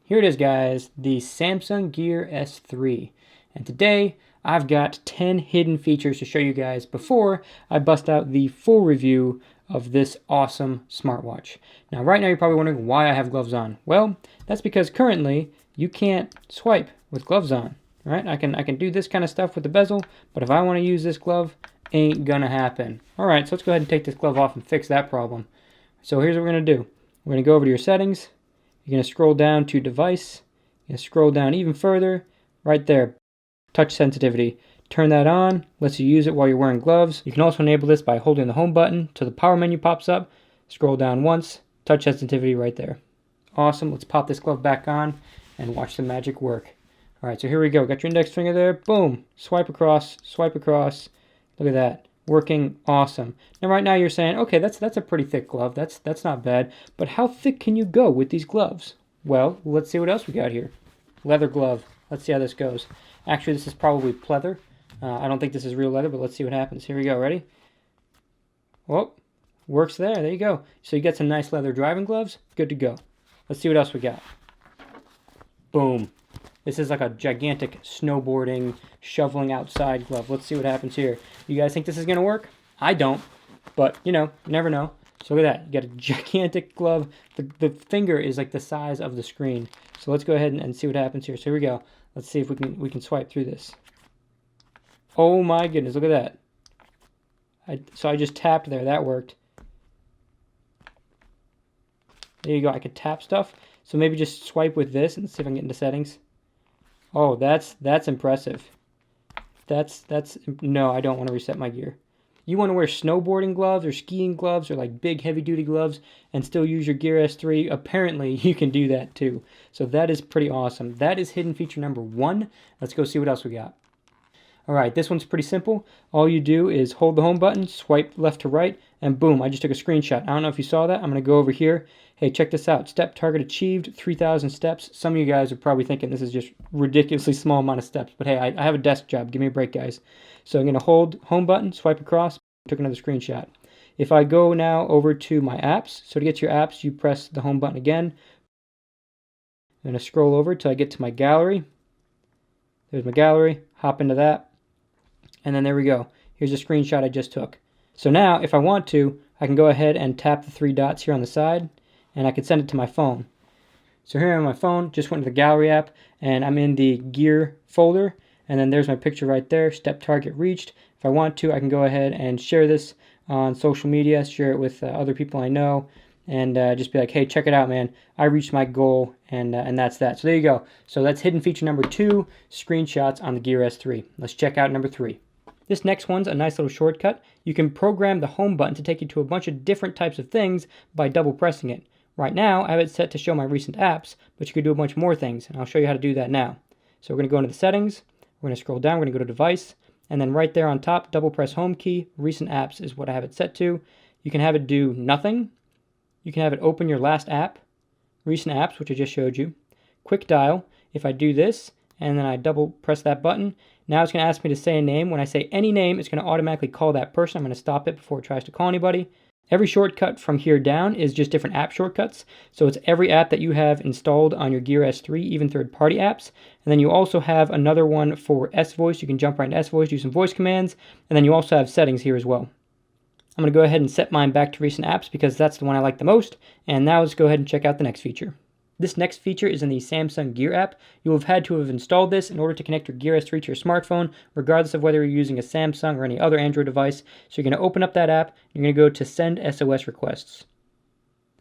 Here it is, guys, the Samsung Gear S3. And today, I've got 10 hidden features to show you guys before I bust out the full review of this awesome smartwatch. Now, right now, you're probably wondering why I have gloves on. Well, that's because currently, you can't swipe with gloves on. Right? I can do this kind of stuff with the bezel, but if I want to use this glove, ain't gonna happen. All right, so let's go ahead and take this glove off and fix that problem. So here's what we're gonna do. We're gonna go over to your settings. You're going to scroll down to device. You're going to scroll down even further. Right there, touch sensitivity. Turn that on. Lets you use it while you're wearing gloves. You can also enable this by holding the home button till the power menu pops up. Scroll down once. Touch sensitivity right there. Awesome. Let's pop this glove back on and watch the magic work. All right, so here we go. Got your index finger there. Boom. Swipe across. Swipe across. Look at that. Working awesome. Now right now you're saying, okay, that's a pretty thick glove. That's not bad. But how thick can you go with these gloves? Well, let's see what else we got here. Leather glove. Let's see how this goes. Actually, this is probably pleather. I don't think this is real leather, but let's see what happens. Here we go. Ready? Oh, works there. There you go. So you got some nice leather driving gloves. Good to go. Let's see what else we got. Boom. This is like a gigantic snowboarding, shoveling outside glove. Let's see what happens here. You guys think this is going to work? I don't, but you never know. So look at that. You got a gigantic glove. The finger is like the size of the screen. So let's go ahead and see what happens here. So here we go. Let's see if we can swipe through this. Oh my goodness, look at that. So I just tapped there. That worked. There you go. I could tap stuff. So maybe just swipe with this and see if I can get into settings. Oh, that's impressive. No, I don't want to reset my gear. You want to wear snowboarding gloves or skiing gloves or like big heavy duty gloves and still use your Gear S3. Apparently, you can do that too. So that is pretty awesome. That is hidden feature number 1. Let's go see what else we got. All right, this one's pretty simple. All you do is hold the home button, swipe left to right, and boom, I just took a screenshot. I don't know if you saw that. I'm going to go over here. Hey, check this out. Step target achieved, 3,000 steps. Some of you guys are probably thinking this is just ridiculously small amount of steps, but hey, I have a desk job. Give me a break, guys. So I'm going to hold home button, swipe across, took another screenshot. If I go now over to my apps, so to get to your apps, you press the home button again. I'm going to scroll over till I get to my gallery. There's my gallery. Hop into that. And then there we go. Here's a screenshot I just took. So now, if I want to, I can go ahead and tap the 3 dots here on the side, and I can send it to my phone. So here on my phone, just went to the gallery app, and I'm in the gear folder, and then there's my picture right there, step target reached. If I want to, I can go ahead and share this on social media, share it with other people I know, and just be like, hey, check it out, man. I reached my goal, and that's that. So there you go. So that's hidden feature number 2, screenshots on the Gear S3. Let's check out number 3. This next one's a nice little shortcut. You can program the home button to take you to a bunch of different types of things by double pressing it. Right now, I have it set to show my recent apps, but you could do a bunch more things, and I'll show you how to do that now. So we're going to go into the settings, we're going to scroll down, we're going to go to device, and then right there on top, double press home key, recent apps is what I have it set to. You can have it do nothing. You can have it open your last app, recent apps, which I just showed you. Quick dial, if I do this, and then I double press that button, now it's going to ask me to say a name. When I say any name, it's going to automatically call that person. I'm going to stop it before it tries to call anybody. Every shortcut from here down is just different app shortcuts. So it's every app that you have installed on your Gear S3, even third-party apps. And then you also have another one for S-Voice. You can jump right into S-Voice, do some voice commands. And then you also have settings here as well. I'm going to go ahead and set mine back to recent apps because that's the one I like the most. And now let's go ahead and check out the next feature. This next feature is in the Samsung Gear app. You will have had to have installed this in order to connect your Gear S3 to your smartphone, regardless of whether you're using a Samsung or any other Android device. So you're going to open up that app, you're going to go to Send SOS Requests.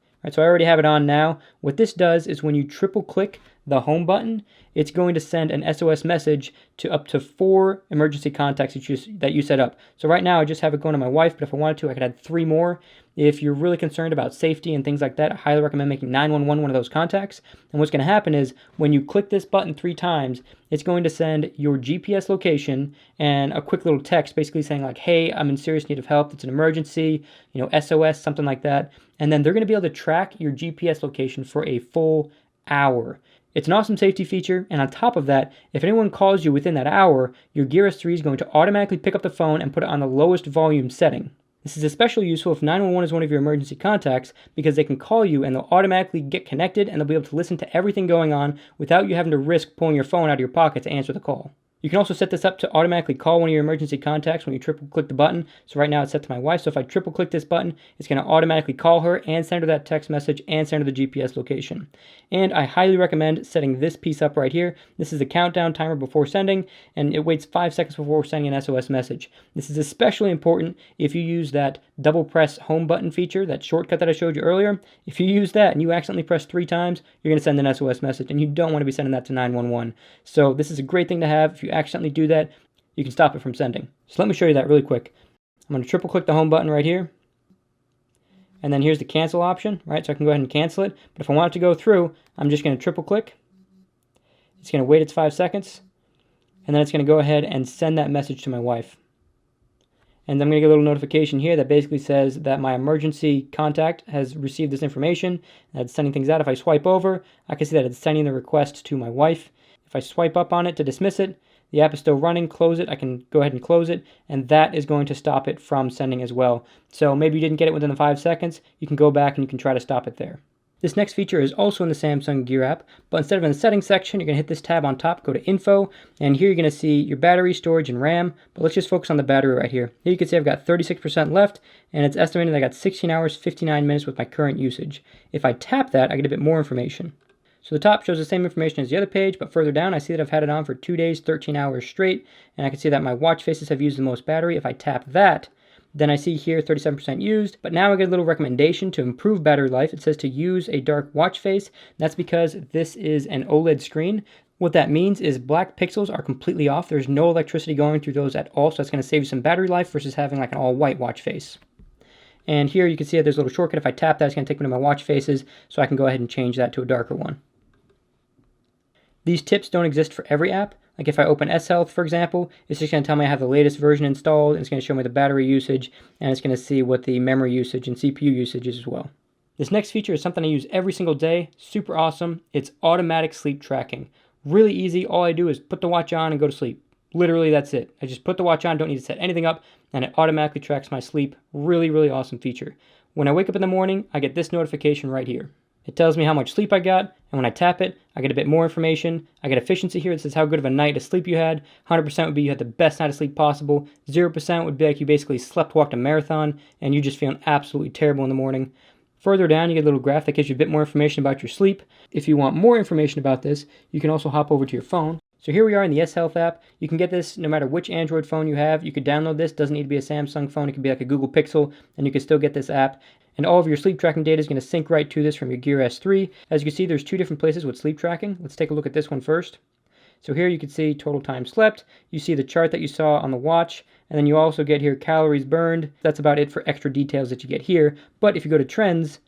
All right, so I already have it on now. What this does is when you triple click the home button, it's going to send an SOS message to up to 4 emergency contacts that you set up. So right now I just have it going to my wife, but if I wanted to, I could add 3 more. If you're really concerned about safety and things like that, I highly recommend making 911 one of those contacts. And what's going to happen is when you click this button 3 times, it's going to send your GPS location and a quick little text basically saying like, hey, I'm in serious need of help. It's an emergency, SOS, something like that. And then they're going to be able to track your GPS location for a full hour. It's an awesome safety feature, and on top of that, if anyone calls you within that hour, your Gear S3 is going to automatically pick up the phone and put it on the lowest volume setting. This is especially useful if 911 is one of your emergency contacts because they can call you and they'll automatically get connected and they'll be able to listen to everything going on without you having to risk pulling your phone out of your pocket to answer the call. You can also set this up to automatically call one of your emergency contacts when you triple click the button. So right now it's set to my wife. So if I triple click this button, it's going to automatically call her and send her that text message and send her the GPS location. And I highly recommend setting this piece up right here. This is a countdown timer before sending, and it waits 5 seconds before sending an SOS message. This is especially important if you use that double press home button feature, that shortcut that I showed you earlier. If you use that and you accidentally press 3 times, you're going to send an SOS message, and you don't want to be sending that to 911. So this is a great thing to have. If you accidentally do that, you can stop it from sending. So let me show you that really quick. I'm going to triple click the home button right here. And then here's the cancel option, right? So I can go ahead and cancel it. But if I want it to go through, I'm just going to triple click. It's going to wait its 5 seconds. And then it's going to go ahead and send that message to my wife. And I'm going to get a little notification here that basically says that my emergency contact has received this information. And it's sending things out. If I swipe over, I can see that it's sending the request to my wife. If I swipe up on it to dismiss it, the app is still running, close it, I can go ahead and close it, and that is going to stop it from sending as well. So maybe you didn't get it within the 5 seconds, you can go back and you can try to stop it there. This next feature is also in the Samsung Gear app, but instead of in the settings section, you're going to hit this tab on top, go to info, and here you're going to see your battery, storage, and RAM, but let's just focus on the battery right here. Here you can see I've got 36% left, and it's estimated that I got 16 hours, 59 minutes with my current usage. If I tap that, I get a bit more information. So the top shows the same information as the other page, but further down I see that I've had it on for 2 days, 13 hours straight, and I can see that my watch faces have used the most battery. If I tap that, then I see here 37% used, but now I get a little recommendation to improve battery life. It says to use a dark watch face. That's because this is an OLED screen. What that means is black pixels are completely off. There's no electricity going through those at all, so that's going to save you some battery life versus having like an all-white watch face. And here you can see that there's a little shortcut. If I tap that, it's going to take me to my watch faces, so I can go ahead and change that to a darker one. These tips don't exist for every app. Like if I open S-Health, for example, it's just going to tell me I have the latest version installed, and it's going to show me the battery usage, and it's going to see what the memory usage and CPU usage is as well. This next feature is something I use every single day. Super awesome. It's automatic sleep tracking. Really easy. All I do is put the watch on and go to sleep. Literally, that's it. I just put the watch on, don't need to set anything up, and it automatically tracks my sleep. Really, really awesome feature. When I wake up in the morning, I get this notification right here. It tells me how much sleep I got, and when I tap it, I get a bit more information. I get efficiency here. It says how good of a night of sleep you had. 100% would be you had the best night of sleep possible. 0% would be like you basically walked a marathon, and you're just feeling absolutely terrible in the morning. Further down, you get a little graph that gives you a bit more information about your sleep. If you want more information about this, you can also hop over to your phone. So here we are in the S-Health app. You can get this no matter which Android phone you have. You could download this. Doesn't need to be a Samsung phone. It could be like a Google Pixel, and you can still get this app. And all of your sleep tracking data is going to sync right to this from your Gear S3. As you can see, there's 2 different places with sleep tracking. Let's take a look at this one first. So here you can see total time slept. You see the chart that you saw on the watch. And then you also get here calories burned. That's about it for extra details that you get here. But if you go to trends,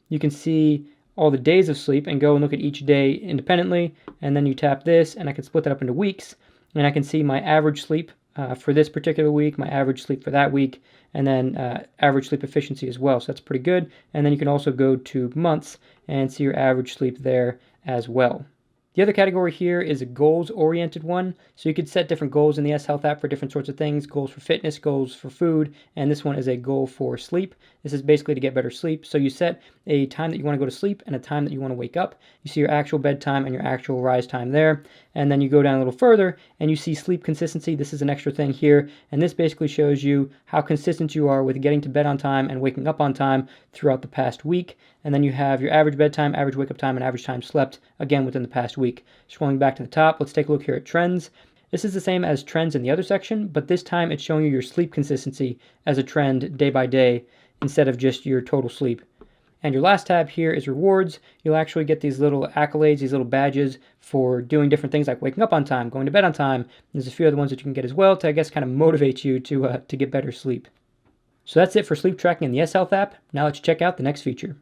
you can see all the days of sleep and go and look at each day independently. And then you tap this, and I can split that up into weeks. And I can see my average sleep for this particular week, my average sleep for that week, and then average sleep efficiency as well. So that's pretty good. And then you can also go to months and see your average sleep there as well. The other category here is a goals-oriented one. So you could set different goals in the S-Health app for different sorts of things, goals for fitness, goals for food, and this one is a goal for sleep. This is basically to get better sleep. So you set a time that you want to go to sleep and a time that you want to wake up. You see your actual bedtime and your actual rise time there. And then you go down a little further and you see sleep consistency. This is an extra thing here. And this basically shows you how consistent you are with getting to bed on time and waking up on time throughout the past week. And then you have your average bedtime, average wake up time, and average time slept, again, within the past week. Scrolling back to the top, let's take a look here at trends. This is the same as trends in the other section, but this time it's showing you your sleep consistency as a trend day by day instead of just your total sleep. And your last tab here is rewards. You'll actually get these little accolades, these little badges for doing different things like waking up on time, going to bed on time. There's a few other ones that you can get as well to, I guess, kind of motivate you to get better sleep. So that's it for sleep tracking in the S-Health app. Now let's check out the next feature.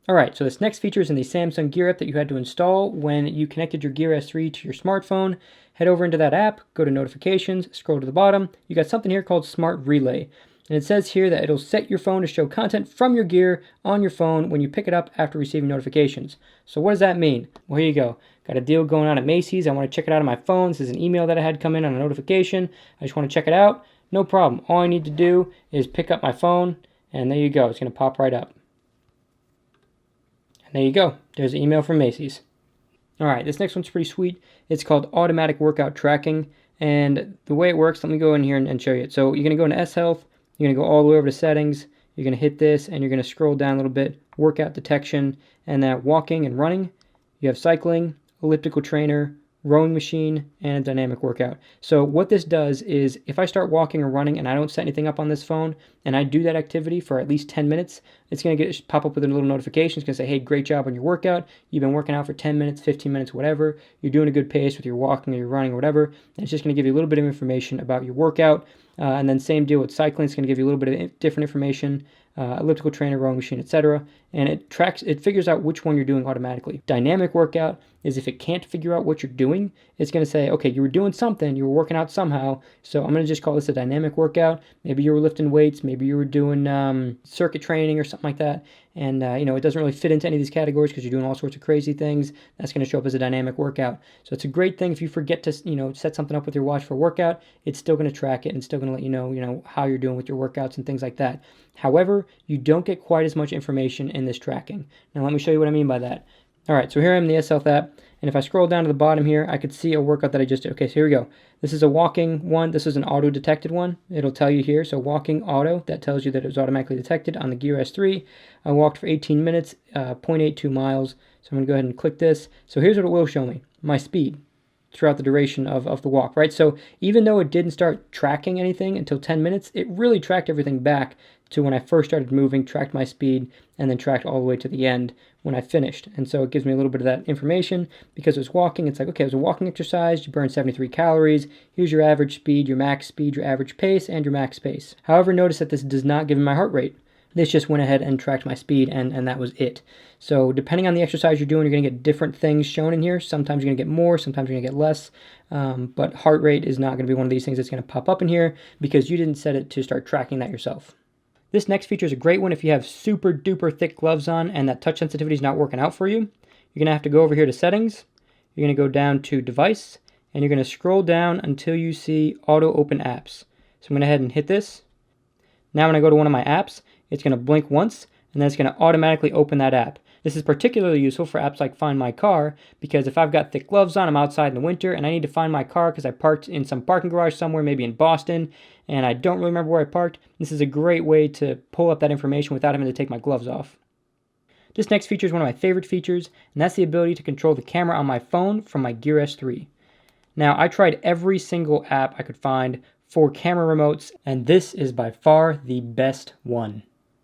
Alright, so this next feature is in the Samsung Gear app that you had to install when you connected your Gear S3 to your smartphone. Head over into that app, go to notifications, scroll to the bottom. You got something here called Smart Relay. And it says here that it'll set your phone to show content from your Gear on your phone when you pick it up after receiving notifications. So what does that mean? Well, here you go. Got a deal going on at Macy's. I want to check it out on my phone. This is an email that I had come in on a notification. I just want to check it out. No problem. All I need to do is pick up my phone, and there you go. It's going to pop right up. And there you go. There's an email from Macy's. All right, this next one's pretty sweet. It's called Automatic Workout Tracking. And the way it works, let me go in here and show you it. So you're going to go into S Health. You're going to go all the way over to Settings. You're going to hit this, and you're going to scroll down a little bit. Workout Detection, and that walking and running. You have cycling, elliptical trainer, rowing machine, and a dynamic workout. So what this does is if I start walking or running and I don't set anything up on this phone and I do that activity for at least 10 minutes, it's going to pop up with a little notification. It's going to say, hey, great job on your workout. You've been working out for 10 minutes, 15 minutes, whatever. You're doing a good pace with your walking or your running or whatever. And it's just going to give you a little bit of information about your workout. And then same deal with cycling. It's going to give you a little bit of different information, elliptical trainer, rowing machine, etc. And it figures out which one you're doing automatically. Dynamic workout is if it can't figure out what you're doing, it's going to say, okay, you were doing something, you were working out somehow, so I'm going to just call this a dynamic workout. Maybe you were lifting weights, maybe you were doing circuit training or something like that, and it doesn't really fit into any of these categories because you're doing all sorts of crazy things. That's going to show up as a dynamic workout. So it's a great thing if you forget to set something up with your watch for a workout. It's still going to track it and still going to let you know how you're doing with your workouts and things like that. However, you don't get quite as much information in this tracking. Now let me show you what I mean by that. All right, so here I am in the S Health app, and if I scroll down to the bottom here, I could see a workout that I just did. Okay, so here we go. This is a walking one. This is an auto-detected one. It'll tell you here. So walking auto, that tells you that it was automatically detected on the Gear S3. I walked for 18 minutes, 0.82 miles. So I'm going to go ahead and click this. So here's what it will show me, my speed throughout the duration of the walk, right? So even though it didn't start tracking anything until 10 minutes, it really tracked everything back to when I first started moving, tracked my speed, and then tracked all the way to the end when I finished. And so it gives me a little bit of that information because it was walking. It's like, okay, it was a walking exercise. You burned 73 calories. Here's your average speed, your max speed, your average pace, and your max pace. However, notice that this does not give me my heart rate. This just went ahead and tracked my speed, and that was it. So depending on the exercise you're doing, you're going to get different things shown in here. Sometimes you're going to get more, sometimes you're going to get less. But heart rate is not going to be one of these things that's going to pop up in here because you didn't set it to start tracking that yourself. This next feature is a great one if you have super duper thick gloves on and that touch sensitivity is not working out for you. You're going to have to go over here to Settings. You're going to go down to Device, and you're going to scroll down until you see Auto Open Apps. So I'm going to go ahead and hit this. Now when I go to one of my apps, it's going to blink once, and then it's going to automatically open that app. This is particularly useful for apps like Find My Car, because if I've got thick gloves on, I'm outside in the winter, and I need to find my car because I parked in some parking garage somewhere, maybe in Boston, and I don't really remember where I parked. This is a great way to pull up that information without having to take my gloves off. This next feature is one of my favorite features, and that's the ability to control the camera on my phone from my Gear S3. Now, I tried every single app I could find for camera remotes, and this is by far the best one.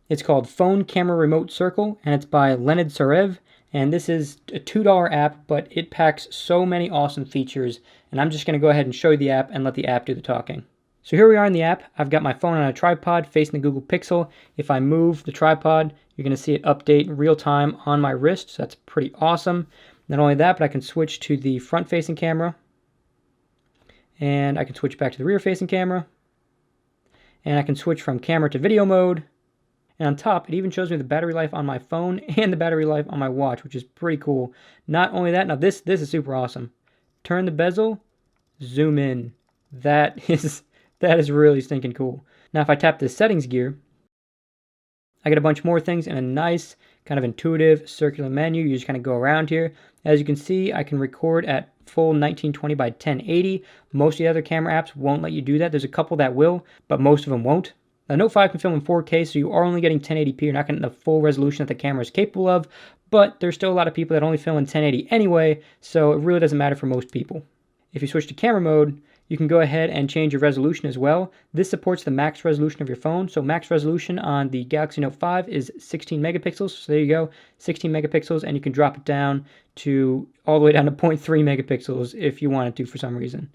It's called Phone Camera Remote Circle, and it's by Leonid Sarev, and this is a $2 app, but it packs so many awesome features, and I'm just going to go ahead and show you the app and let the app do the talking. So here we are in the app. I've got my phone on a tripod facing the Google Pixel. If I move the tripod, you're going to see it update in real time on my wrist, so that's pretty awesome. Not only that, but I can switch to the front-facing camera, and I can switch back to the rear-facing camera, and I can switch from camera to video mode. And on top, it even shows me the battery life on my phone and the battery life on my watch, which is pretty cool. Not only that, now this is super awesome. Turn the bezel, zoom in. That is really stinking cool. Now if I tap the settings gear, I get a bunch more things in a nice kind of intuitive circular menu. You just kind of go around here. As you can see, I can record at full 1920 by 1080. Most of the other camera apps won't let you do that. There's a couple that will, but most of them won't. Now, Note 5 can film in 4K, so you are only getting 1080p. You're not getting the full resolution that the camera is capable of, but there's still a lot of people that only film in 1080 anyway, so it really doesn't matter for most people. If you switch to camera mode, you can go ahead and change your resolution as well. This supports the max resolution of your phone, so max resolution on the Galaxy Note 5 is 16 megapixels, so there you go, 16 megapixels, and you can drop it down to all the way down to 0.3 megapixels if you wanted to for some reason.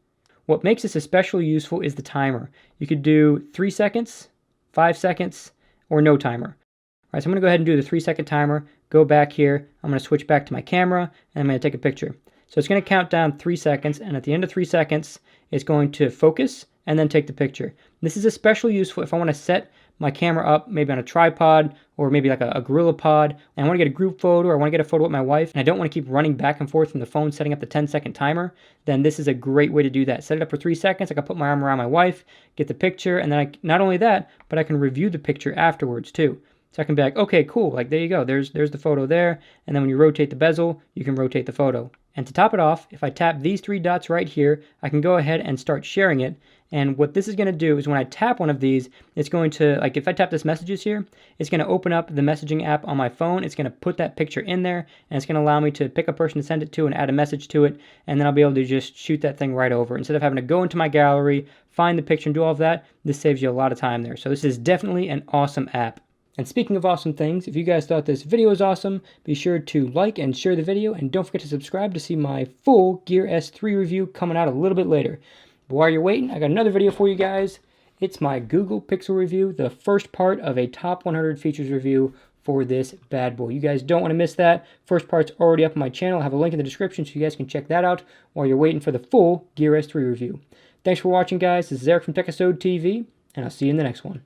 What makes this especially useful is the timer. You could do 3 seconds, 5 seconds, or no timer. All right, so I'm going to go ahead and do the 3-second timer, go back here, I'm going to switch back to my camera, and I'm going to take a picture. So it's going to count down 3 seconds, and at the end of 3 seconds, it's going to focus and then take the picture. This is especially useful if I want to set my camera up maybe on a tripod or maybe like a gorilla pod, and I want to get a group photo or I want to get a photo with my wife, and I don't want to keep running back and forth from the phone setting up the 10-second timer, then this is a great way to do that. Set it up for 3 seconds. I can put my arm around my wife, get the picture, and then not only that, but I can review the picture afterwards too. So I can be like, okay, cool, like there you go, there's the photo there, and then when you rotate the bezel, you can rotate the photo. And to top it off, if I tap these 3 dots right here, I can go ahead and start sharing it. And what this is going to do is when I tap one of these, it's going to, like if I tap this messages here, it's going to open up the messaging app on my phone. It's going to put that picture in there, and it's going to allow me to pick a person to send it to and add a message to it, and then I'll be able to just shoot that thing right over. Instead of having to go into my gallery, find the picture, and do all of that, this saves you a lot of time there. So this is definitely an awesome app. And speaking of awesome things, if you guys thought this video was awesome, be sure to like and share the video, and don't forget to subscribe to see my full Gear S3 review coming out a little bit later. But while you're waiting, I got another video for you guys. It's my Google Pixel review, the first part of a top 100 features review for this bad boy. You guys don't want to miss that. First part's already up on my channel. I'll have a link in the description so you guys can check that out while you're waiting for the full Gear S3 review. Thanks for watching, guys. This is Eric from Techisode TV, and I'll see you in the next one.